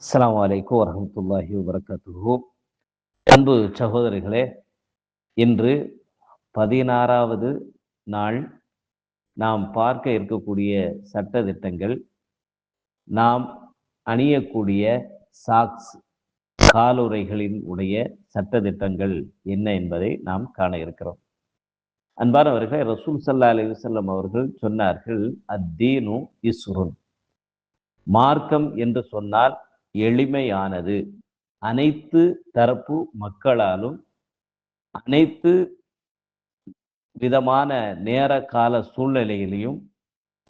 அஸ்ஸலாமு அலைக்கும் வரஹ்மத்துல்லாஹி வபரகாத்துஹு. அன்பு சகோதரிகளே, இன்று 16வது நாள். நாம் பார்க்க இருக்கக்கூடிய சட்ட திட்டங்கள், நாம் அணியக்கூடிய சாக்ஸ் காலுறைகளின் உடைய சட்ட திட்டங்கள் என்ன என்பதை நாம் காண இருக்கிறோம். அன்பானவர்களே, ரசூல் ஸல்லல்லாஹு அலைஹி வஸல்லம் அவர்கள் சொன்னார்கள், அத்தீனு இஸ்ருன். மார்க்கம் என்று சொன்னால் எளிமையானது. அனைத்து தரப்பு மக்களாலும் அனைத்து விதமான நேர கால சூழ்நிலையிலையும்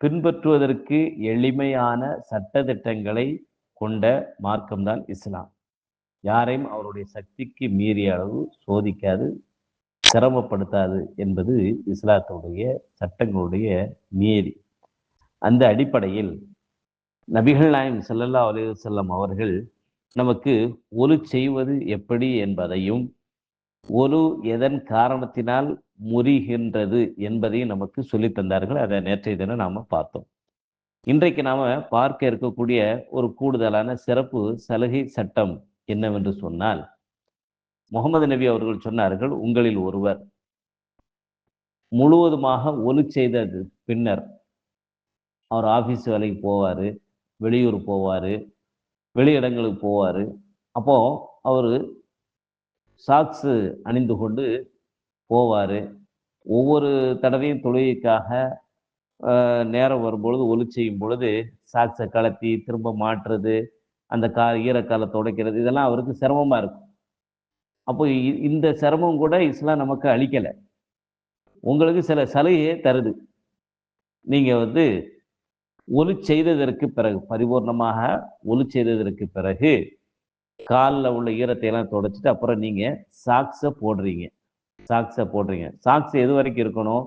பின்பற்றுவதற்கு எளிமையான சட்டதிட்டங்களை கொண்ட மார்க்கம்தான் இஸ்லாம். யாரையும் அவருடைய சக்திக்கு மீறிய அளவு சோதிக்காது, சிரமப்படுத்தாது என்பது இஸ்லாத்துடைய சட்டங்களுடைய நியதி. அந்த அடிப்படையில் நபிகள் நாயகம் ஸல்லல்லாஹு அலைஹி வஸல்லம் அவர்கள் நமக்கு ஒலு செய்வது எப்படி என்பதையும், ஒலு எதன் காரணத்தினால் முறிகின்றது என்பதையும் நமக்கு சொல்லித் தந்தார்கள். அதை நேற்றைய தினம் நாம பார்த்தோம். இன்றைக்கு நாம பார்க்க இருக்கக்கூடிய ஒரு கூடுதலான சிறப்பு சலுகை சட்டம் என்னவென்று சொன்னால், முகமது நபி அவர்கள் சொன்னார்கள், உங்களில் ஒருவர் முழுவதுமாக ஒலு செய்தது பின்னர் அவர் ஆபீஸ் வேலைக்கு போவாரு, வெளியூர் போவாரு, வெளியிடங்களுக்கு போவாரு. அப்போ அவரு சாக்ஸு அணிந்து கொண்டு போவாரு. ஒவ்வொரு தடவையும் தொழுகைக்காக நேரம் வரும்பொழுது, ஒலு செய்யும் பொழுது சாக்ஸை கழட்டி திரும்ப மாட்டுறது, அந்த ஈரக்காலை துடைக்கிறது, இதெல்லாம் அவருக்கு சிரமமா இருக்கும். அப்போ இந்த சிரமம் கூட இஸ்லாம் நமக்கு அளிக்கல. உங்களுக்கு சில சலுகையை தருது. நீங்க ஒலு செய்ததற்கு பிறகு, பரிபூர்ணமாக ஒலு செய்ததற்கு பிறகு காலில் உள்ள ஈரத்தை எல்லாம் துடைச்சிட்டு அப்புறம் நீங்க சாக்ஸை போடுறீங்க. சாக்ஸ் எது வரைக்கும் இருக்கணும்?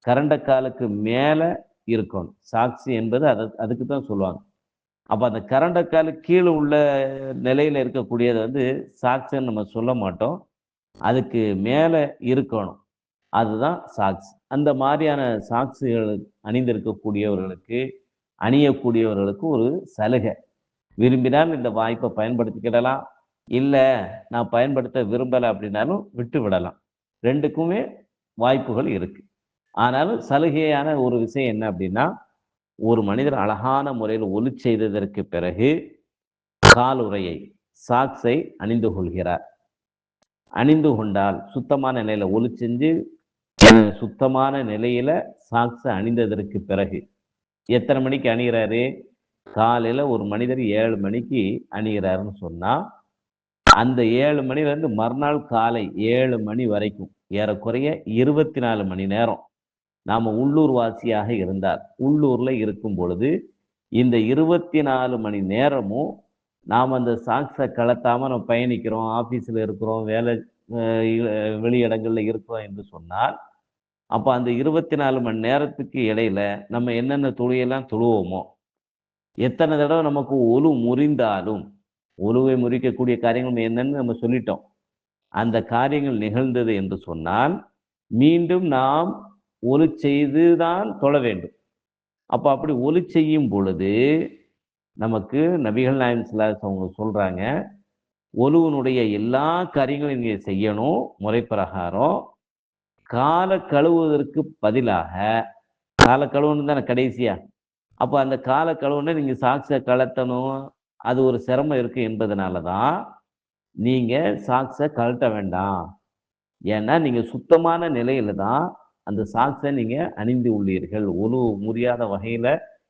கரண்டக்காலுக்கு மேல இருக்கணும். சாக்ஸ் என்பது அதுக்கு தான் சொல்லுவாங்க. அப்ப அந்த கரண்டக்காலுக்கு கீழே உள்ள நிலையில இருக்கக்கூடியது சாக்ஸ்ன்னு நம்ம சொல்ல மாட்டோம். அதுக்கு மேல இருக்கணும். அதுதான் சாக்ஸ். அந்த மாதிரியான சாக்ஸுகள் அணியக்கூடியவர்களுக்கு ஒரு சலுகை. விரும்பினால் இந்த வாய்ப்பை பயன்படுத்திக்கிடலாம். இல்லை, நான் பயன்படுத்த விரும்பலை அப்படின்னாலும் விட்டு விடலாம். ரெண்டுக்குமே வாய்ப்புகள் இருக்கு. ஆனாலும் சலுகையான ஒரு விஷயம் என்ன அப்படின்னா, ஒரு மனிதர் அழகான முறையில் ஒலு செய்ததற்கு பிறகு காலுறையை, சாக்ஸை அணிந்து கொள்கிறார். அணிந்து கொண்டால் சுத்தமான நிலையில ஒலு செஞ்சு சுத்தமான நிலையில சாக்ஸை அணிந்ததற்கு பிறகு எத்தனை மணிக்கு அணிகிறாரு? காலையில ஒரு மனிதர் 7 மணிக்கு அணிகிறாருன்னு சொன்னா, அந்த 7 மணிலேருந்து மறுநாள் காலை 7 மணி வரைக்கும் ஏறக்குறைய 24 மணி நேரம் நாம உள்ளூர் வாசியாக இருந்தால், உள்ளூர்ல இருக்கும் பொழுது இந்த 24 மணி நேரமும் நாம் அந்த சாக்ஸை கலத்தாம நம்ம பயணிக்கிறோம், ஆபீஸ்ல இருக்கிறோம், வேலை வெளியிடங்கள்ல இருக்கிறோம் என்று சொன்னால், அப்ப அந்த 24 மணி நேரத்துக்கு இடையில நம்ம என்னென்ன தொழுகையெல்லாம் தொழுவோமோ, எத்தனை தடவை நமக்கு ஒலு முறிந்தாலும், ஒலுவை முறிக்கக்கூடிய காரியங்கள் என்னன்னு நம்ம சொல்லிட்டோம். அந்த காரியங்கள் நிகழ்ந்தது என்று சொன்னால் மீண்டும் நாம் ஒலு செய்துதான் தொழ வேண்டும். அப்ப அப்படி ஒலு செய்யும் பொழுது நமக்கு நபிகள் நாயகம் ஸல்லல்லாஹு அலைஹி வஸல்லம் அவங்க சொல்றாங்க, ஒலுவினுடைய எல்லா காரியங்களையும் நீங்க செய்யணும் முறை பிரகாரம். காலை கழுவுவதற்கு பதிலாக, காலை கழுவணும் தானே கடைசியா, அப்ப அந்த காலை கழுவுன நீங்க சாக்ஸை கழட்டணும், அது ஒரு சிரமம் இருக்கு என்பதனால தான் நீங்க சாக்ஸை கழட்ட வேண்டாம். ஏன்னா நீங்க சுத்தமான நிலையில தான் அந்த சாக்ஸை நீங்க அணிந்து உள்ளீர்கள். ஒலு முறியாத வகையில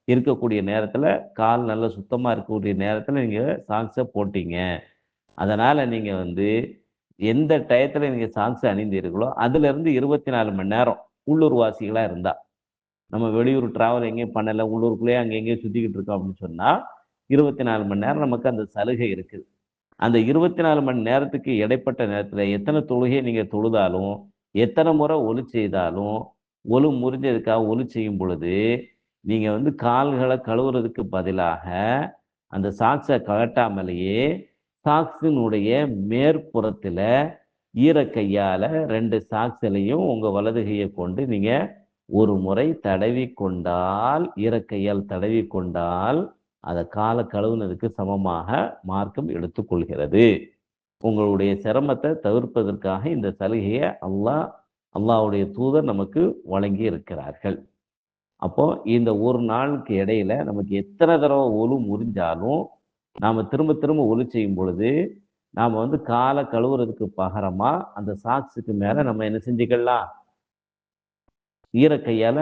இருக்கக்கூடிய நேரத்துல, கால் நல்லா சுத்தமா இருக்கக்கூடிய நேரத்துல நீங்க சாக்ஸை போட்டீங்க. அதனால நீங்க எந்த டயத்துல நீங்க சாக்ஸை அணிந்தீர்களோ அதுல இருந்து 24 மணி நேரம் உள்ளூர் வாசிகளா இருந்தா, நம்ம வெளியூர் டிராவல் எங்கேயும் பண்ணல, உள்ளூருக்குள்ளேயே அங்கே எங்கேயும் சுத்திக்கிட்டு இருக்கோம் அப்படின்னு சொன்னா 24 மணி நேரம் நமக்கு அந்த சலுகை இருக்குது. அந்த 24 மணி நேரத்துக்கு இடைப்பட்ட நேரத்துல எத்தனை தொழுகை நீங்க தொழுதாலும், எத்தனை முறை ஒலு செய்தாலும், ஒலு முறிஞ்சதுக்காக ஒலு செய்யும் பொழுது நீங்க கால்களை கழுவுறதுக்கு பதிலாக அந்த சாக்ஸை கழட்டாமலேயே சாக்ஸினுடைய மேற்புறத்துல ஈரக்கையால 2 சாக்ஸ்லையும் உங்க வலது கையை கொண்டு நீங்க ஒரு முறை தடவி கொண்டால், ஈரக்கையால் தடவி கொண்டால் அதை காலை கழுவுனதுக்கு சமமாக மார்க்கம் எடுத்துக்கொள்கிறது. உங்களுடைய சிரமத்தை தவிர்ப்பதற்காக இந்த சலுகையை அல்லாஹ்வுடைய தூதர் நமக்கு வழங்கி இருக்கிறார்கள். அப்போ இந்த ஒரு நாளுக்கு இடையில நமக்கு எத்தனை தடவை ஒலு முறிஞ்சாலும் நாம திரும்ப திரும்ப ஒலு செய்யும் பொழுது நாம காலை கழுவுறதுக்கு பகரமா அந்த சாக்ஸுக்கு மேல நம்ம என்ன செஞ்சுக்கலாம், ஈரக்கையால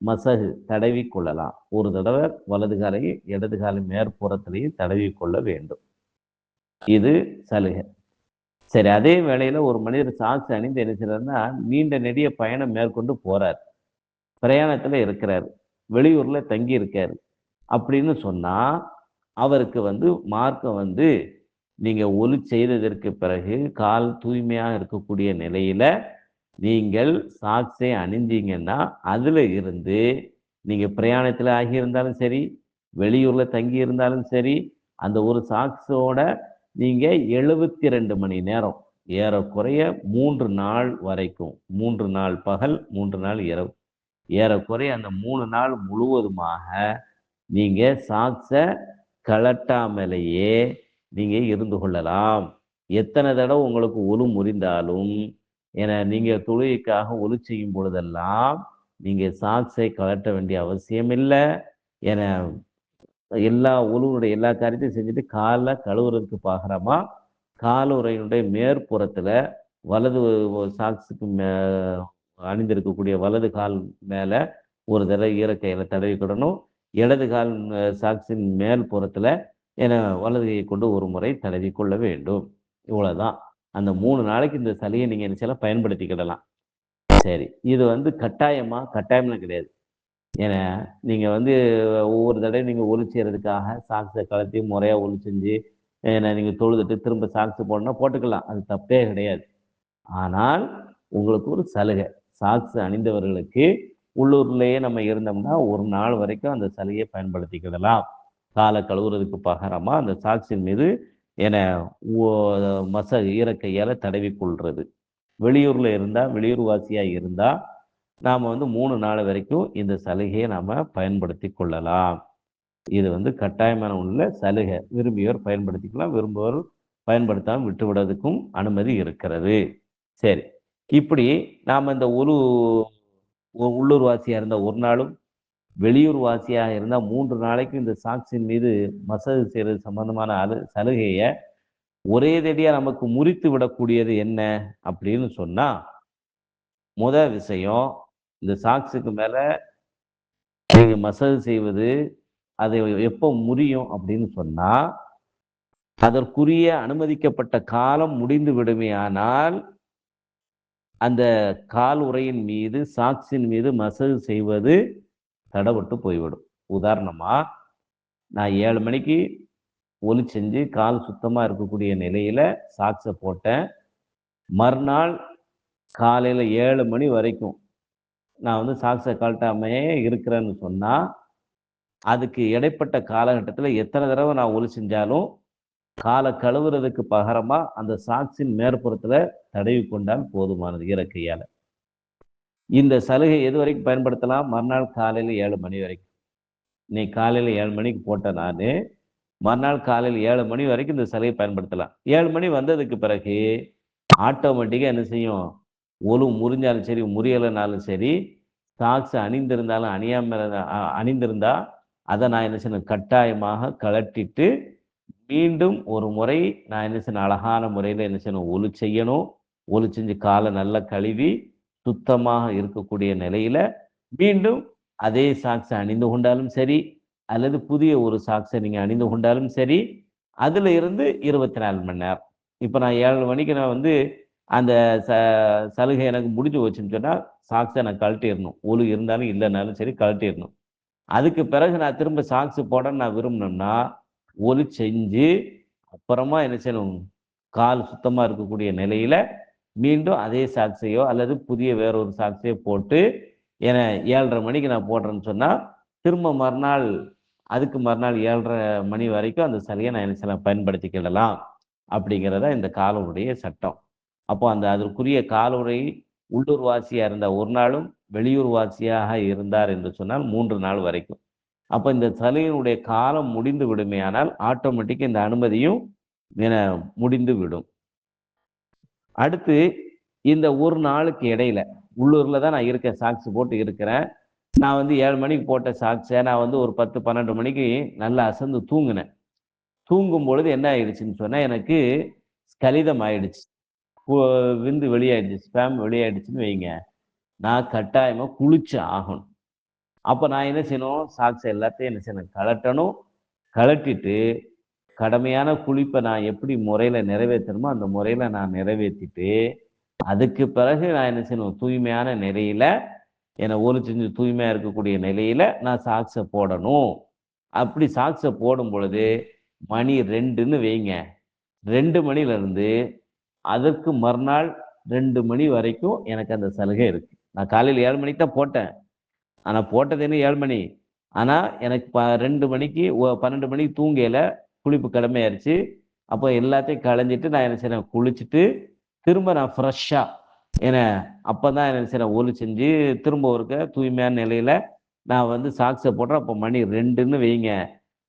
மசகு தடவி கொள்ளலாம். ஒரு தடவை வலது காலையும் இடது காலை மேற்புறத்திலையும் தடவி கொள்ள வேண்டும். இது சலுகை. சரி, அதே வேளையில ஒரு மனிதர் சாக்ஸ் அணிந்து என்ன செய்யறாருன்னா நீண்ட நெடிய பயணம் மேற்கொண்டு போறார், பிரயாணத்துல இருக்கிறார், வெளியூர்ல தங்கி இருக்காரு அப்படின்னு சொன்னா அவருக்கு மார்க்கம் நீங்க ஒலு செய்ததற்கு பிறகு கால் தூய்மையாக இருக்கக்கூடிய நிலையில நீங்கள் சாக்ஸை அணிந்தீங்கன்னா அதுல இருந்து நீங்க பிரயாணத்துல ஆகியிருந்தாலும் சரி, வெளியூர்ல தங்கி இருந்தாலும் சரி, அந்த ஒரு சாக்ஸோட நீங்க 72 மணி நேரம், ஏறக்குறைய 3 நாள் வரைக்கும், 3 நாள் பகல் 3 நாள் இரவு, ஏறக்குறைய அந்த 3 நாள் முழுவதுமாக நீங்க சாக்ஸை கழட்டாமலேயே நீங்க இருந்து கொள்ளலாம். எத்தனை தடவை உங்களுக்கு ஒலு முறிந்தாலும் என நீங்க தொழுகைக்காக ஒலு செய்யும் பொழுதெல்லாம் நீங்க சாக்ஸை கழட்ட வேண்டிய அவசியம் இல்லை. என எல்லா ஒலுவுடைய எல்லா காரியத்தையும் செஞ்சுட்டு காலை கழுவுறதுக்கு பாக்குறமா காலுறையினுடைய மேற்புறத்துல வலது சாக்ஸுக்கு அணிந்திருக்கக்கூடிய வலது கால் மேல ஒரு தடவை ஈரக்கையில தடவிக்கிடணும். இடது கால் சாக்ஸின் மேல் புறத்துல என வலது கையை கொண்டு ஒரு முறை தடவி கொள்ள வேண்டும். இவ்வளவுதான். அந்த 3 நாளைக்கு இந்த சலுகையை நீங்க என்ன செய்யலாம், பயன்படுத்திக்கிடலாம். சரி, இது கட்டாயம்லாம் கிடையாது. ஏன்னா நீங்க ஒவ்வொரு தடவை நீங்க ஒலு செய்யறதுக்காக சாக்ஸை கலத்தி முறையா ஒலு செஞ்சு ஏன்னா நீங்க தொழுதுட்டு திரும்ப சாக்ஸ் போடணும்னா போட்டுக்கலாம், அது தப்பே கிடையாது. ஆனால் உங்களுக்கு ஒரு சலுகை, சாக்ஸ் அணிந்தவர்களுக்கு உள்ளூர்லயே நம்ம இருந்தோம்னா ஒரு நாள் வரைக்கும் அந்த சலுகையை பயன்படுத்திக்கிடலாம். காலை கழுவுறதுக்கு பகரமா அந்த சாக்ஸின் மீது என ஈரக்கையால தடவி கொள்றது. வெளியூர்ல இருந்தா, வெளியூர் வாசியா இருந்தா நாம 3 நாள் வரைக்கும் இந்த சலுகையை நாம பயன்படுத்தி கொள்ளலாம். இது கட்டாயமான உள்ள சலுகை. விரும்பியோர் பயன்படுத்திக்கலாம், விரும்புவோர் பயன்படுத்தாமல் விட்டுவிடுவதற்கும் அனுமதி இருக்கிறது. சரி, இப்படி நாம இந்த உள்ளூர் வாசியா இருந்தா ஒரு நாளும், வெளியூர் வாசியாக இருந்தா 3 நாளைக்கு இந்த சாக்ஸின் மீது மசகு செய்யறது சம்பந்தமான சலுகையை ஒரே தடியா நமக்கு முறித்து விடக்கூடியது என்ன அப்படின்னு சொன்னா, முதல் விஷயம், இந்த சாக்ஸுக்கு மேல நீங்க மசகு செய்வது அது எப்போ முறியும் அப்படின்னு சொன்னா, அதற்குரிய அனுமதிக்கப்பட்ட காலம் முடிந்து விடுமையானால் அந்த கால் உறையின் மீது சாக்ஸின் மீது மசகு செய்வது தடப்பட்டு போய்விடும். உதாரணமா, நான் 7 மணிக்கு ஒலு செஞ்சு கால் சுத்தமா இருக்கக்கூடிய நிலையில சாக்ஸை போட்டேன். மறுநாள் காலையில 7 மணி வரைக்கும் நான் சாக்ஸை கழட்டாமையே இருக்கிறேன்னு சொன்னா, அதுக்கு இடைப்பட்ட காலகட்டத்தில் எத்தனை தடவை நான் ஒலு செஞ்சாலும் காலை கழுவுறதுக்கு பகரமா அந்த சாக்ஸின் மேற்புறத்துல தடவி கொண்டால் போதுமானது ஈரக்கையால. இந்த சலுகை எது வரைக்கும் பயன்படுத்தலாம்? மறுநாள் காலையில 7 மணி வரைக்கும். நீ காலையில 7 மணிக்கு போட்ட நானு மறுநாள் காலையில் 7 மணி வரைக்கும் இந்த சலுகை பயன்படுத்தலாம். 7 மணி வந்ததுக்கு பிறகு ஆட்டோமேட்டிக்கா என்ன செய்யும், ஒலு முறிஞ்சாலும் சரி முறியலைனாலும் சரி, சாக்ஸ் அணிந்திருந்தாலும் அணிந்திருந்தா அதை நான் என்ன செய்யணும், கட்டாயமாக கழட்டிட்டு மீண்டும் ஒரு முறை நான் என்ன செய்யணும், அழகான முறையில் என்ன செய்யணும், ஒலு செய்யணும். ஒலு செஞ்சு காலை நல்லா கழுவி சுத்தமாக இருக்கக்கூடிய நிலையில மீண்டும் அதே சாக்ஸை அணிந்து கொண்டாலும் சரி, அல்லது புதிய ஒரு சாக்ஸை நீங்க அணிந்து கொண்டாலும் சரி, அதுல இருந்து 24 மணி நேரம். இப்ப நான் 7 மணிக்கு நான் அந்த சலுகை எனக்கு முடிஞ்சு வச்சுன்னு சொன்னா சாக்ஸை நான் கழட்டிடணும். ஒலு இருந்தாலும் இல்லைனாலும் சரி கழட்டிடணும். அதுக்கு பிறகு நான் திரும்ப சாக்ஸ் போட நான் விரும்பினோம்னா ஒலு செஞ்சு அப்புறமா என்ன செய்யணும், கால் சுத்தமா இருக்கக்கூடிய நிலையில மீண்டும் அதே சாக்ஸையோ அல்லது புதிய வேறொரு சாக்ஸையோ போட்டு ஏன்னா 7:30 மணிக்கு நான் போடுறேன்னு சொன்னா திரும்ப அதுக்கு மறுநாள் 7:30 மணி வரைக்கும் அந்த சலுகையை நான் என்ன செய்யலாம், பயன்படுத்திக்கிடலாம். அப்படிங்கிறத இந்த காலுடைய சட்டம். அப்போ அதற்குரிய காலுறை உள்ளூர் வாசியா இருந்தா ஒரு நாளும், வெளியூர் வாசியாக இருந்தார் என்று சொன்னால் 3 நாள் வரைக்கும். அப்ப இந்த சலுகையினுடைய காலம் முடிந்து விடுமேயானால் ஆட்டோமேட்டிக்கா இந்த அனுமதியும் முடிந்து விடும். அடுத்து இந்த ஒரு நாளுக்கு இடையில உள்ளூர்ல தான் நான் இருக்கேன், சாக்ஸ் போட்டு இருக்கிறேன். நான் 7 மணிக்கு போட்ட சாக்ஸ நான் ஒரு 10, 12 மணிக்கு நல்லா அசந்து தூங்குனேன். தூங்கும் பொழுது என்ன ஆயிடுச்சுன்னு சொன்னா, எனக்கு ஸ்கலிதம் ஆயிடுச்சு. விந்து வெளியாயிடுச்சு, ஸ்பேம் வெளியாயிடுச்சுன்னு வைங்க. நான் கட்டாயமா குளிச்சு ஆகணும். அப்ப நான் என்ன செய்யணும்? சாக்ஸ் எல்லாத்தையும் என்ன செய்யணும்? கழட்டணும். கழட்டிட்டு கடமையான குளிப்ப நான் எப்படி முறையில நிறைவேத்தணுமோ, அந்த முறையில நான் நிறைவேத்திட்டு, அதுக்கு பிறகு நான் என்ன செய்யணும்? தூய்மையான நிலையில செஞ்சு தூய்மையா இருக்கக்கூடிய நிலையில நான் சாக்ஸ போடணும். அப்படி சாக்ஸ போடும் பொழுது, மணி 2ன்னு வைங்க. 2 மணியிலிருந்து அதற்கு மறுநாள் 2 மணி வரைக்கும் எனக்கு அந்த சலுகை இருக்கு. நான் காலையில 7 மணிக்கு தான் போட்டேன். ஆனா போட்டது என்ன 7 மணி. ஆனா எனக்கு 2 மணிக்கு 12 மணிக்கு தூங்கையில குளிப்பு கடமையாயிருச்சு. அப்போ எல்லாத்தையும் களைஞ்சிட்டு நான் என்ன செய்றேன், குளிச்சுட்டு திரும்ப நான் ஃப்ரெஷ்ஷா அப்பதான் என்ன செய்றேன், ஒளி செஞ்சு திரும்ப ஒருக்க தூய்மையான நிலையில நான் சாக்ஸ போடுறேன். அப்போ மணி 2ன்னு வைங்க.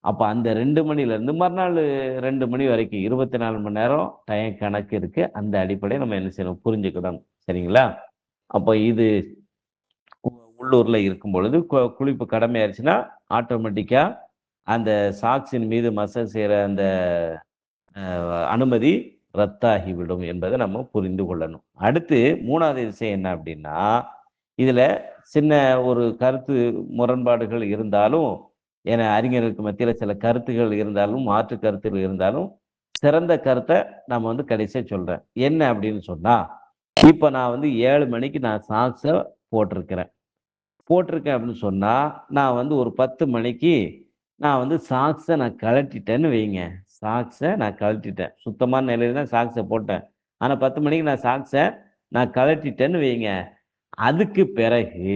அப்ப அந்த 2 மணிலேருந்து மறுநாள் 2 மணி வரைக்கும் 24 மணி நேரம் டைம் கணக்கு இருக்கு. அந்த அடிப்படையை நம்ம என்ன செய்யணும்? புரிஞ்சுக்கணும். சரிங்களா? அப்ப இது உள்ளூர்ல இருக்கும் பொழுது குளிப்பு கடமையாயிருச்சுன்னா, ஆட்டோமேட்டிக்கா அந்த சாக்ஸின் மீது மசாஜ் செய்ற அந்த அனுமதி ரத்தாகிவிடும் என்பதை நம்ம புரிந்து கொள்ளணும். அடுத்து 3வது விஷயம் என்ன அப்படின்னா, இதுல சின்ன ஒரு கருத்து முரண்பாடுகள் இருந்தாலும், அறிஞர்களுக்கு மத்தியில சில கருத்துகள் இருந்தாலும், மாற்று கருத்துகள் இருந்தாலும், சிறந்த கருத்தை நம்ம கடைசியா சொல்றேன். என்ன அப்படின்னு சொன்னா, இப்ப நான் 7 மணிக்கு நான் சாக்ஸ போட்டிருக்கிறேன். போட்டிருக்கேன் அப்படின்னு சொன்னா, நான் ஒரு 10 மணிக்கு நான் சாக்ஸ நான் கழட்டிட்டேன்னு வைங்க. சாக்ஸ நான் கழட்டிட்டேன். சுத்தமான நிலையில தான் சாக்ஸ போட்டேன். ஆனா 10 மணிக்கு நான் சாக்ஸ நான் கழட்டிட்டேன்னு வைங்க. அதுக்கு பிறகு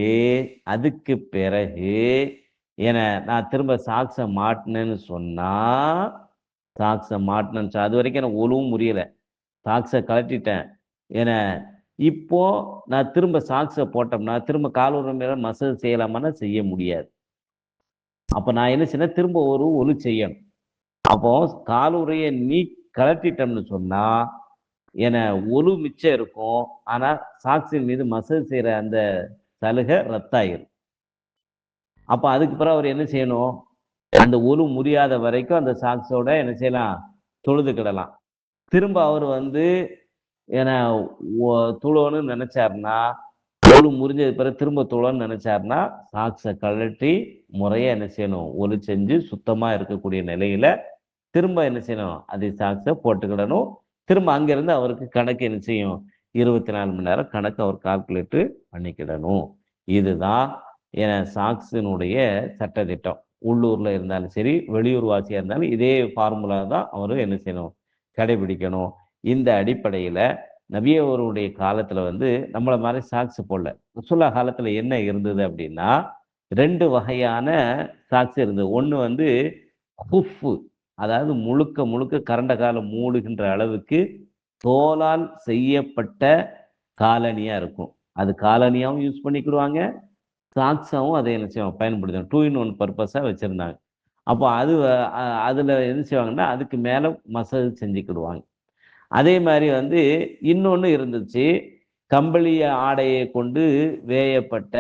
அதுக்கு பிறகு நான் திரும்ப சாக்ஸ மாட்டுனேன்னு சொன்னா, அதுவரைக்கும் எனக்கு ஒழுவும் முடியல. சாக்ஸ கழட்டிட்டேன். ஏன்னா, இப்போ நான் திரும்ப சாக்ஸ போட்டோம்னா, திரும்ப காலுற மேல மசாஜ் செய்யலாமான்னா செய்ய முடியாது. அப்ப நான் என்ன செய்யணும்? திரும்ப ஒரு ஒலு செய்யணும். அப்போ காலுறைய கழட்டிட்டோம்னு சொன்னா, ஒலு மிச்சம் இருக்கும். ஆனா, சாக்ஸின் மீது மசாஜ் செய்ற அந்த சலுகை ரத்தாயிரும். அப்ப அதுக்கு பிறகு அவர் என்ன செய்யணும்? அந்த ஒலு முறியாத வரைக்கும் அந்த சாக்ஸோட என்ன செய்யலாம்? தொழுதுக்கிடலாம். திரும்ப அவர் ஏன்னா துழணும்னு நினைச்சாருன்னா, ஒலு முறிஞ்சது பிறகு திரும்ப துழணும்னு நினைச்சாருன்னா, சாக்ஸ கழட்டி முறையா என்ன செய்யணும்? ஒலு செஞ்சு சுத்தமா இருக்கக்கூடிய நிலையில திரும்ப என்ன செய்யணும்? அதே சாக்ஸ போட்டுக்கிடணும். திரும்ப அங்கிருந்து அவருக்கு கணக்கு என்ன செய்யும்? 24 மணி நேரம் கணக்கு அவர் கால்குலேட் பண்ணிக்கிடணும். இதுதான் சாக்ஸினுடைய சட்டதிட்டம். உள்ளூர்ல இருந்தாலும் சரி, வெளியூர் வாசியா இருந்தாலும் இதே ஃபார்முலா தான் அவரு என்ன செய்யணும்? கடைபிடிக்கணும். இந்த அடிப்படையில நபி அவருடைய காலத்துல நம்மள மாரி சாக்ஸ் போடல. ரசூலுல்லாஹ் காலத்துல என்ன இருந்தது அப்படின்னா, 2 வகையான சாக்ஸ் இருந்தது. ஒண்ணு ஹுஃப், அதாவது முழுக்க முழுக்க கரண்ட காலம் மூடுகின்ற அளவுக்கு தோலால் செய்யப்பட்ட காலணியா இருக்கும். அது காலணியாவும் யூஸ் பண்ணிக்கிடுவாங்க. சாக்ஸாவும் அதை என்ன செய்வாங்க? பயன்படுத்துவாங்க. 2 இன் 1 பர்ப்பஸா வச்சிருந்தாங்க. அப்போ அதுல என்ன செய்வாங்கன்னா, அதுக்கு மேல மசாஜ் செஞ்சுக்கிடுவாங்க. அதே மாரி இன்னொன்னு இருந்துச்சு. கம்பளி ஆடையை கொண்டு வேயப்பட்ட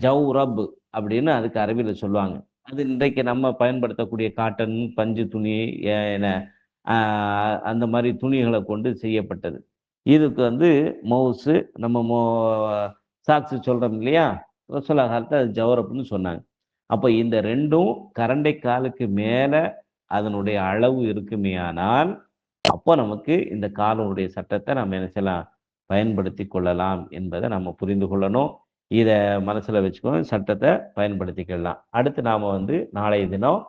ஜவ்ரப் அப்படின்னு அதுக்கு அரபில சொல்லுவாங்க. அது இன்றைக்கு நம்ம பயன்படுத்தக்கூடிய காட்டன், பஞ்சு துணி என அ அந்த மாரி துணிகள கொண்டு செய்யப்பட்டது. இதுக்கு மவுசு நம்ம சாக்ஸ் சொல்றோம் இல்லையா? ரசூலுல்லாஹ் காலத்துல அது ஜவ்ரப்ன்னு சொன்னாங்க. அப்ப இந்த 2ம் கரண்டை காலுக்கு மேல அதனுடைய அளவு இருக்குமேயானால், அப்போ நமக்கு இந்த காலனுடைய சட்டத்தை நம்ம என்ன செய்யலாம்? பயன்படுத்திக் கொள்ளலாம் என்பதை நம்ம புரிந்து கொள்ளணும். இத மனசுல வச்சுக்கணும். சட்டத்தை பயன்படுத்திக்கலாம். அடுத்து நாம நாளைய தினம்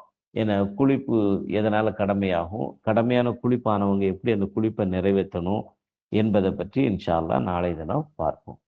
குளிப்பு எதனால கடமையாகும்? கடமையான குளிப்பானவங்க எப்படி அந்த குளிப்பை நிறைவேத்தணும்? என்பதை பற்றி இன்ஷா அல்லாஹ் நாளைய தினம் பார்ப்போம்.